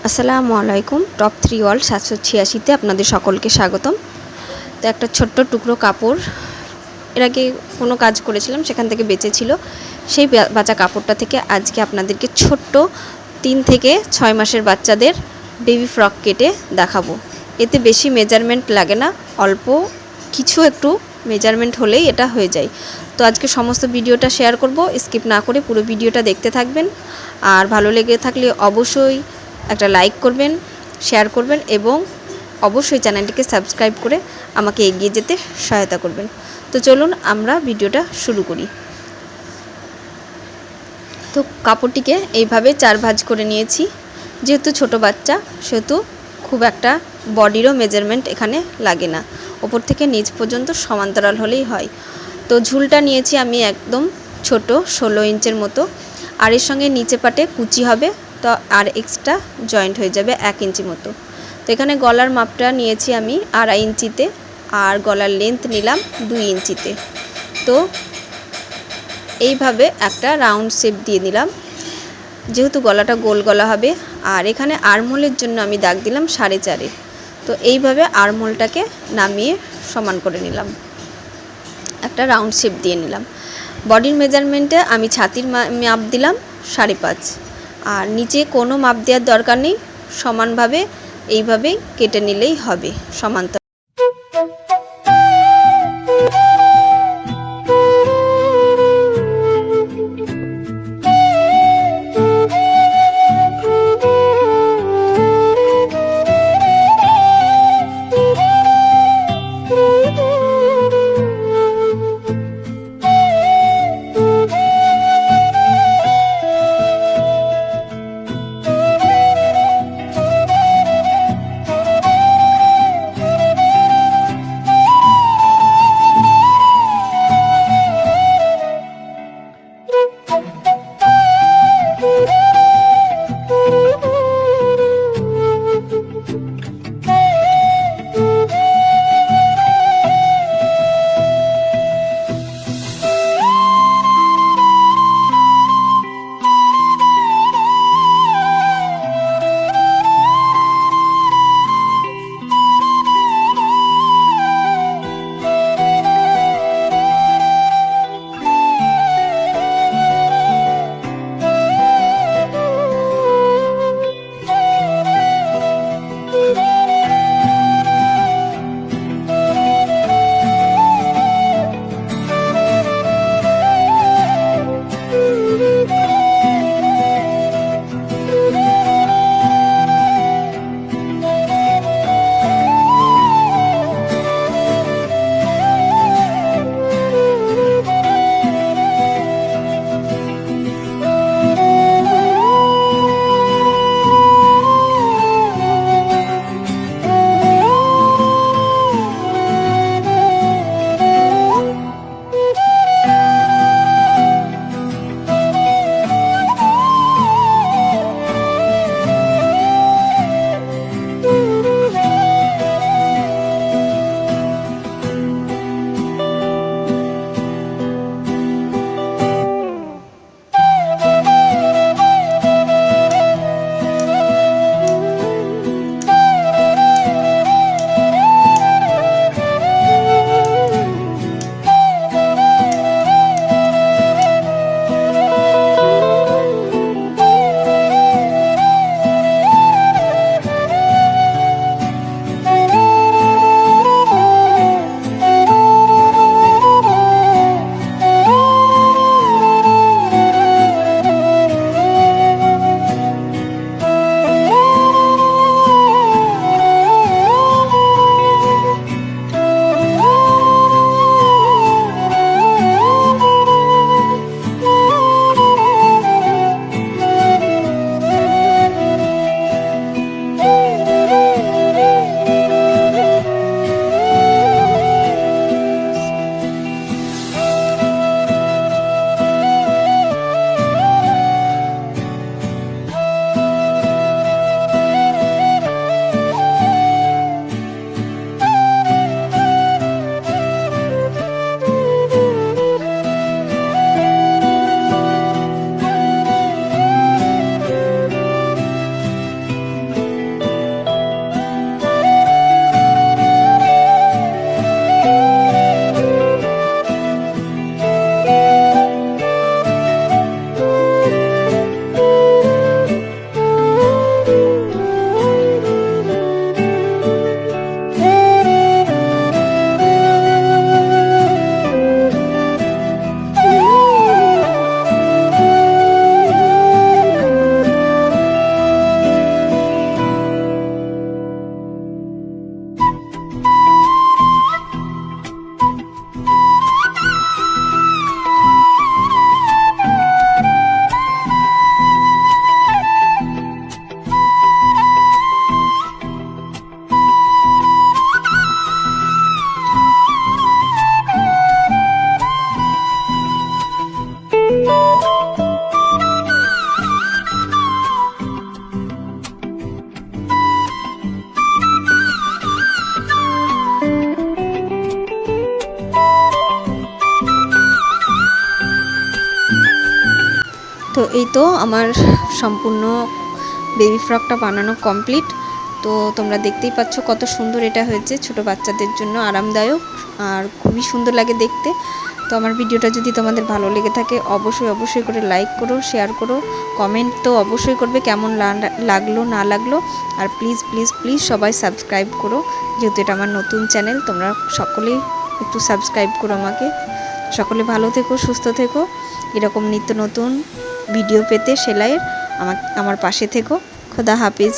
আসসালামু আলাইকুম। Top 3 world 786-তে আপনাদের সকলকে স্বাগতম। তো একটা ছোট্ট টুকরো কাপড় এর আগে কোনো কাজ করেছিলাম, সেখান থেকে বেঁচে ছিল। সেই বাঁচা কাপড়টা থেকে আজকে আপনাদেরকে ছোট্ট 3 থেকে 6 মাসের বাচ্চাদের বেবি ফ্রক কেটে দেখাবো। এতে বেশি মেজারমেন্ট লাগে না, অল্প কিছু একটু মেজারমেন্ট হলেই এটা হয়ে যায়। তো আজকে সমস্ত ভিডিওটা শেয়ার করব, স্কিপ না করে পুরো ভিডিওটা দেখতে থাকবেন। আর ভালো লেগে থাকলে অবশ্যই একটা লাইক করবেন, শেয়ার করবেন এবং অবশ্যই চ্যানেলটিকে সাবস্ক্রাইব করে আমাকে এগিয়ে যেতে সহায়তা করবেন। তো চলুন আমরা ভিডিওটা শুরু করি। তো কাপড়টিকে এইভাবে 4 ভাঁজ করে নিয়েছি। যেহেতু ছোট বাচ্চা সেহেতু খুব একটা বডিরও মেজারমেন্ট এখানে লাগে না, ওপর থেকে নিচ পর্যন্ত সমান্তরাল হলেই হয়। তো ঝুলটা নিয়েছি আমি একদম ছোট 16 ইঞ্চের মতো, আর এর সঙ্গে নিচে পাটে কুচি হবে, তো আর এক্সট্রা জয়েন্ট হয়ে যাবে 1 ইঞ্চি মতো। তো এখানে গলার মাপটা নিয়েছি আমি 2.5 ইঞ্চিতে, আর গলার লেন্থ নিলাম 2 ইঞ্চিতে। তো এইভাবে একটা রাউন্ড শেপ দিয়ে দিলাম, যেহেতু গলাটা গোল গলা হবে। আর এখানে আর্মহোলের জন্য আমি দাগ দিলাম 4.5। তো এইভাবে আর্মহোলটাকে নামিয়ে সমান করে নিলাম, একটা রাউন্ড শেপ দিয়ে নিলাম। বডির মেজারমেন্টে আমি ছাতির মাপ দিলাম 5.5, আর নিচে কোনো মাপ দেওয়ার দরকার নেই, সমানভাবে এইভাবেই কেটে নিলেই হবে সমান্তরাল। তো এই তো আমার সম্পূর্ণ বেবি ফ্রকটা বানানো কমপ্লিট। তো তোমরা দেখতেই পাচ্ছ কত সুন্দর এটা হয়েছে, ছোট বাচ্চাদের জন্য আরামদায়ক আর খুবই সুন্দর লাগে দেখতে। তো আমার ভিডিওটা যদি তোমাদের ভালো লেগে থাকে অবশ্যই করে লাইক করো, শেয়ার করো, কমেন্ট তো অবশ্যই করবে কেমন লাগলো না লাগলো। আর প্লিজ সবাই সাবস্ক্রাইব করো, যেহেতু এটা আমার নতুন চ্যানেল। তোমরা সকলেই একটু সাবস্ক্রাইব করো আমাকে। সকলে ভালো থেকো, সুস্থ থেকো, এরকম নিত্য নতুন ভিডিও পেতে সেলাইয়ের আমার পাশে থেকো। খোদা হাফিজ।